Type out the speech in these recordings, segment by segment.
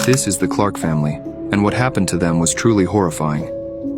This is the Clark family, and what happened to them was truly horrifying.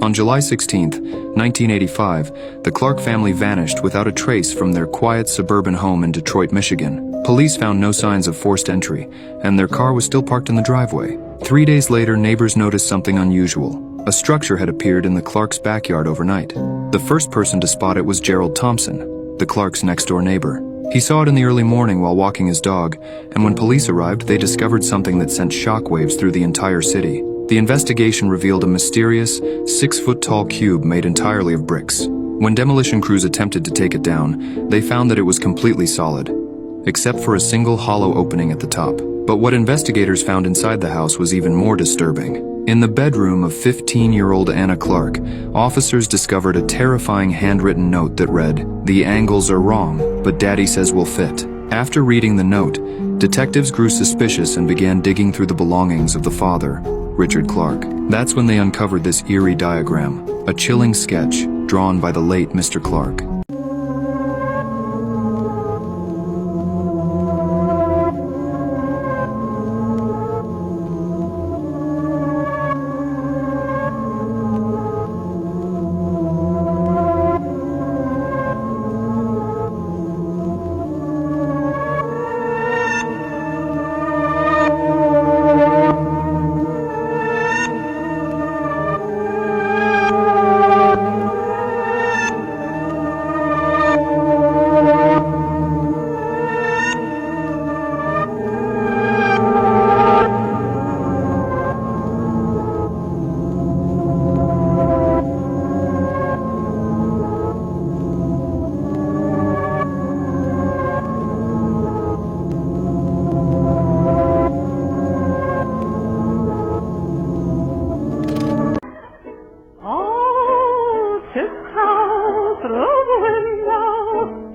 On July 16, 1985, the Clark family vanished without a trace from their quiet suburban home in Detroit, Michigan. Police found no signs of forced entry, and their car was still parked in the driveway. 3 days later, neighbors noticed something unusual. A structure had appeared in the Clarks' backyard overnight. The first person to spot it was Gerald Thompson, the Clarks' next-door neighbor. He saw it in the early morning while walking his dog, and when police arrived, they discovered something that sent shockwaves through the entire city. The investigation revealed a mysterious, 6-foot-tall cube made entirely of bricks. When demolition crews attempted to take it down, they found that it was completely solid, except for a single hollow opening at the top. But what investigators found inside the house was even more disturbing. In the bedroom of 15-year-old Anna Clark, officers discovered a terrifying handwritten note that read, "The angles are wrong, but Daddy says we'll fit." After reading the note, detectives grew suspicious and began digging through the belongings of the father, Richard Clark. That's when they uncovered this eerie diagram, a chilling sketch drawn by the late Mr. Clark.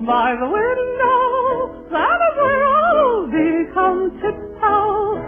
By the window, that is where I'll become tiptoe.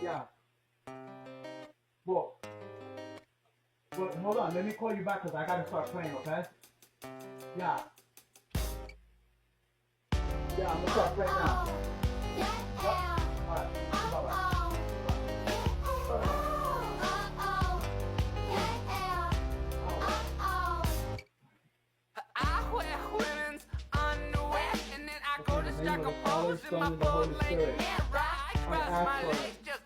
Yeah. Well, hold on. Let me call you back because I gotta start playing, okay? Yeah. Yeah, I'm gonna start playing now. Yep. Alright. Bye-bye.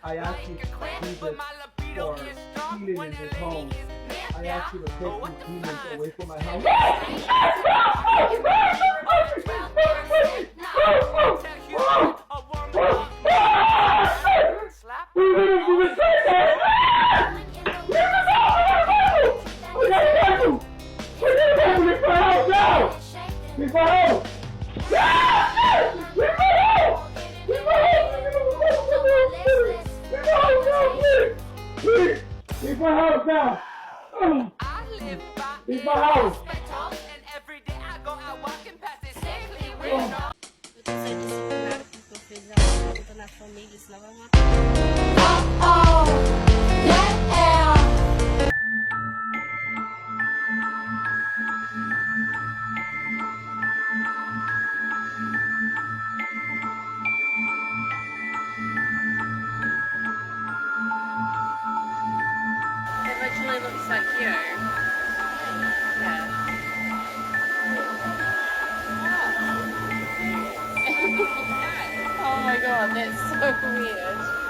I asked you to do this for healing in his home. I asked you to take these demons away from my house. Leave my house now! Leave my house! Originally looks like you. Yeah. Oh. my god, that's so weird.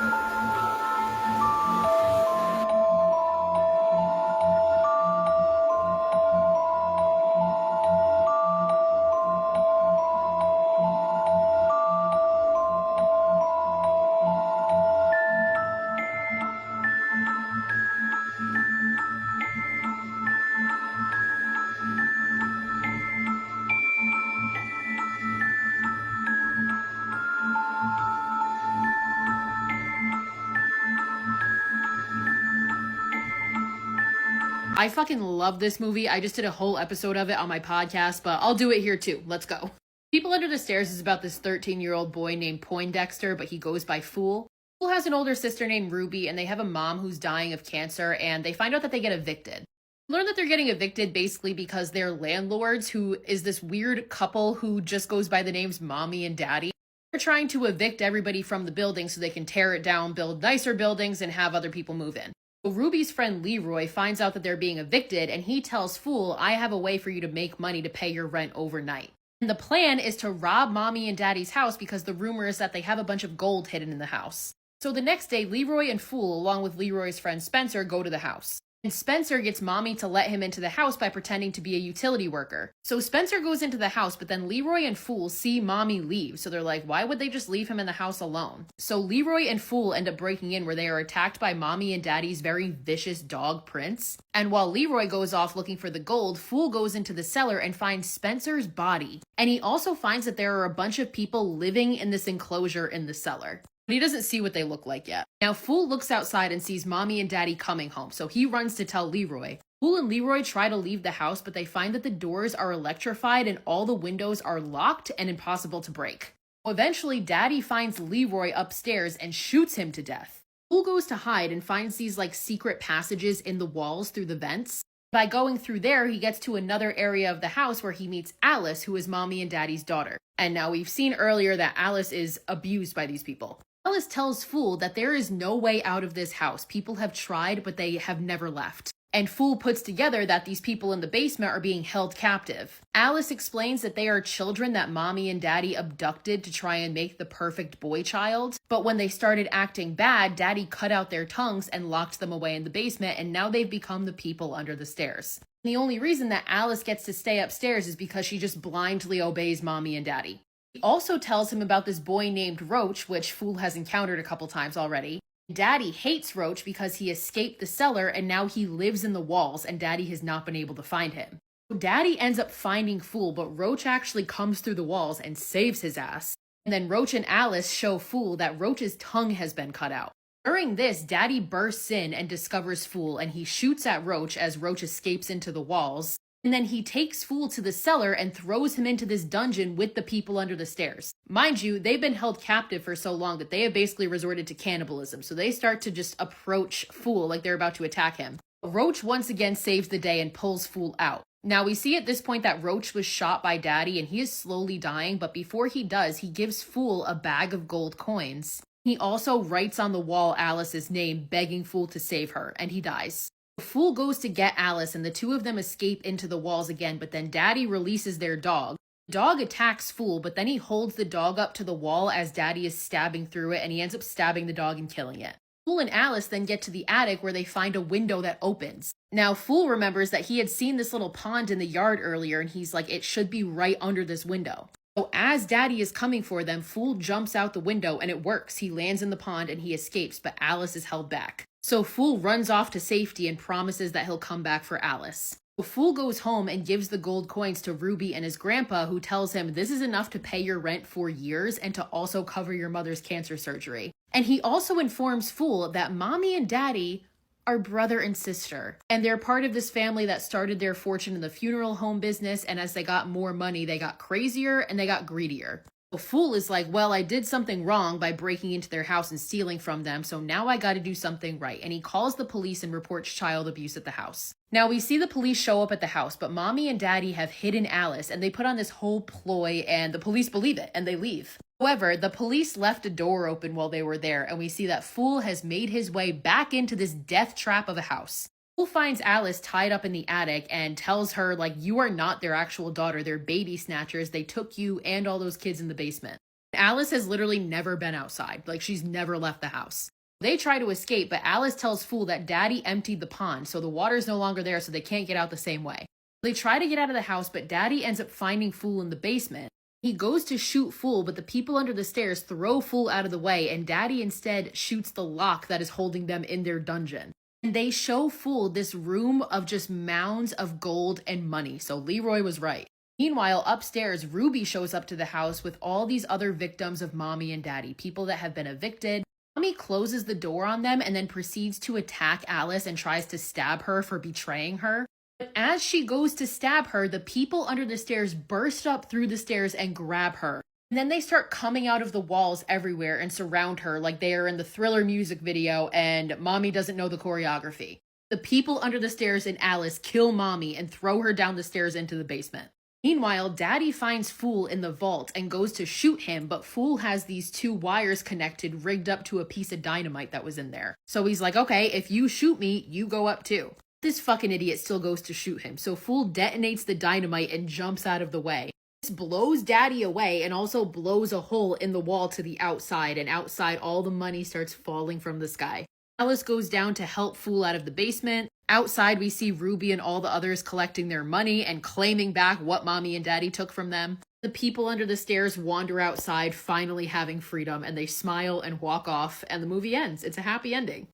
I fucking love this movie. I just did a whole episode of it on my podcast, but I'll do it here too. Let's go. People Under the Stairs is about this 13-year-old boy named Poindexter, but he goes by Fool. Fool has an older sister named Ruby, and they have a mom who's dying of cancer, and they find out that they get evicted. Learn that they're getting evicted basically because their landlords, who is this weird couple who just goes by the names Mommy and Daddy, they're trying to evict everybody from the building so they can tear it down, build nicer buildings, and have other people move in. So Ruby's friend Leroy finds out that they're being evicted, and he tells Fool, I have a way for you to make money to pay your rent overnight. And the plan is to rob Mommy and Daddy's house because the rumor is that they have a bunch of gold hidden in the house. So the next day, Leroy and Fool, along with Leroy's friend Spencer, go to the house. And Spencer gets Mommy to let him into the house by pretending to be a utility worker. So Spencer goes into the house, but then Leroy and Fool see Mommy leave. So they're like, why would they just leave him in the house alone? So Leroy and Fool end up breaking in where they are attacked by Mommy and Daddy's very vicious dog, Prince. And while Leroy goes off looking for the gold, Fool goes into the cellar and finds Spencer's body. And he also finds that there are a bunch of people living in this enclosure in the cellar. But he doesn't see what they look like yet. Now, Fool looks outside and sees Mommy and Daddy coming home, so he runs to tell Leroy. Fool and Leroy try to leave the house, but they find that the doors are electrified and all the windows are locked and impossible to break. Eventually, Daddy finds Leroy upstairs and shoots him to death. Fool goes to hide and finds these secret passages in the walls through the vents. By going through there, he gets to another area of the house where he meets Alice, who is Mommy and Daddy's daughter. And now we've seen earlier that Alice is abused by these people. Alice tells Fool that there is no way out of this house. People have tried, but they have never left. And Fool puts together that these people in the basement are being held captive. Alice explains that they are children that Mommy and Daddy abducted to try and make the perfect boy child. But when they started acting bad, Daddy cut out their tongues and locked them away in the basement, and now they've become the people under the stairs. The only reason that Alice gets to stay upstairs is because she just blindly obeys Mommy and Daddy. He also tells him about this boy named Roach, which Fool has encountered a couple times already. Daddy hates Roach because he escaped the cellar and now he lives in the walls and Daddy has not been able to find him. So Daddy ends up finding Fool, but Roach actually comes through the walls and saves his ass. And then Roach and Alice show Fool that Roach's tongue has been cut out. During this, Daddy bursts in and discovers Fool, and he shoots at Roach as Roach escapes into the walls. And then he takes Fool to the cellar and throws him into this dungeon with the people under the stairs. Mind you, they've been held captive for so long that they have basically resorted to cannibalism, so they start to just approach Fool like they're about to attack him. Roach once again saves the day and pulls Fool out. Now we see at this point that Roach was shot by Daddy and he is slowly dying, but before he does, he gives Fool a bag of gold coins. He also writes on the wall Alice's name, begging Fool to save her, and he dies. Fool goes to get Alice and the two of them escape into the walls again, but then Daddy releases their dog. The dog attacks Fool, but then he holds the dog up to the wall as Daddy is stabbing through it, and he ends up stabbing the dog and killing it. Fool and Alice then get to the attic where they find a window that opens. Now Fool remembers that he had seen this little pond in the yard earlier, and he's like, it should be right under this window. So as Daddy is coming for them, Fool jumps out the window and it works. He lands in the pond and he escapes, but Alice is held back. So Fool runs off to safety and promises that he'll come back for Alice. So Fool goes home and gives the gold coins to Ruby and his grandpa, who tells him this is enough to pay your rent for years and to also cover your mother's cancer surgery. And he also informs Fool that Mommy and Daddy are brother and sister, and they're part of this family that started their fortune in the funeral home business, and as they got more money, they got crazier and they got greedier. So Fool is like, well, I did something wrong by breaking into their house and stealing from them, so now I gotta do something right, and he calls the police and reports child abuse at the house. Now we see the police show up at the house, but Mommy and Daddy have hidden Alice, and they put on this whole ploy, and the police believe it, and they leave. However, the police left a door open while they were there, and we see that Fool has made his way back into this death trap of a house. Fool finds Alice tied up in the attic and tells her, you are not their actual daughter, they're baby snatchers, they took you and all those kids in the basement. Alice has literally never been outside. Like, she's never left the house. They try to escape, but Alice tells Fool that Daddy emptied the pond, so the water's no longer there, so they can't get out the same way. They try to get out of the house, but Daddy ends up finding Fool in the basement. He goes to shoot Fool, but the people under the stairs throw Fool out of the way, and Daddy instead shoots the lock that is holding them in their dungeon. And they show Fool this room of just mounds of gold and money, so Leroy was right. Meanwhile, upstairs, Ruby shows up to the house with all these other victims of Mommy and Daddy, people that have been evicted. Mommy closes the door on them and then proceeds to attack Alice and tries to stab her for betraying her. But as she goes to stab her, the people under the stairs burst up through the stairs and grab her. And then they start coming out of the walls everywhere and surround her like they are in the Thriller music video and Mommy doesn't know the choreography. The people under the stairs and Alice kill Mommy and throw her down the stairs into the basement. Meanwhile, Daddy finds Fool in the vault and goes to shoot him, but Fool has these two wires connected rigged up to a piece of dynamite that was in there. So he's like, okay, if you shoot me, you go up too. This fucking idiot still goes to shoot him, so Fool detonates the dynamite and jumps out of the way. This blows Daddy away and also blows a hole in the wall to the outside, and outside all the money starts falling from the sky. Alice goes down to help Fool out of the basement. Outside, we see Ruby and all the others collecting their money and claiming back what Mommy and Daddy took from them. The people under the stairs wander outside, finally having freedom, and they smile and walk off, and the movie ends. It's a happy ending.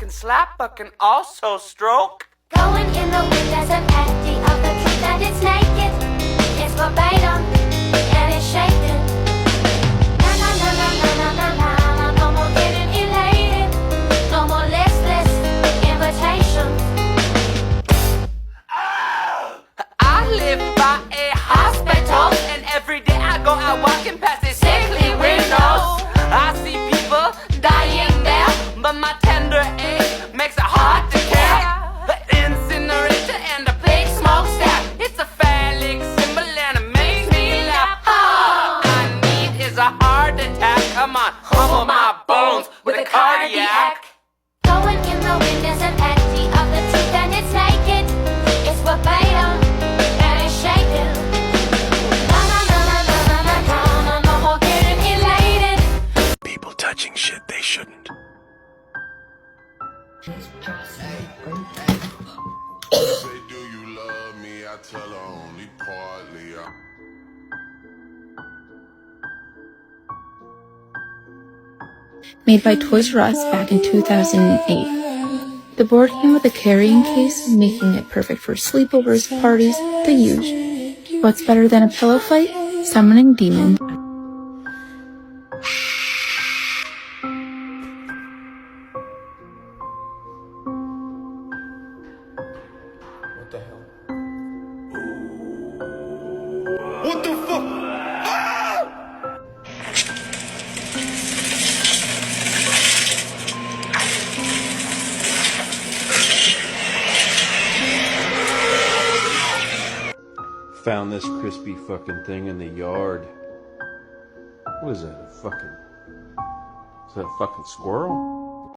Slap but can also stroke. Going in the wind as an empty of the truth that it's naked. It's verbatim and it's shaking. Na na na na na na na na. No more getting elated. No more listless invitations. I live by a hospital, and every day I go out walking past these sickly windows. I see people dying there, but my tender age makes it hard to care. The incinerator and the big smokestack, it's a phallic symbol and it makes me laugh. All I need is a heart attack. Come on, humble my bones with a cardiac. Going in the wind is an empty of the truth and it's naked. It's verbatim and it's shaking. Na na na na na na na na. No more getting elated. People touching shit they shouldn't. Say, do you love me? I tell her only partly. Made by Toys R Us back in 2008. The board came with a carrying case, making it perfect for sleepovers, parties, the huge. What's better than a pillow fight? Summoning demons. What the hell? What the fuck? Found this crispy fucking thing in the yard. What is that, a fucking... Is that a fucking squirrel?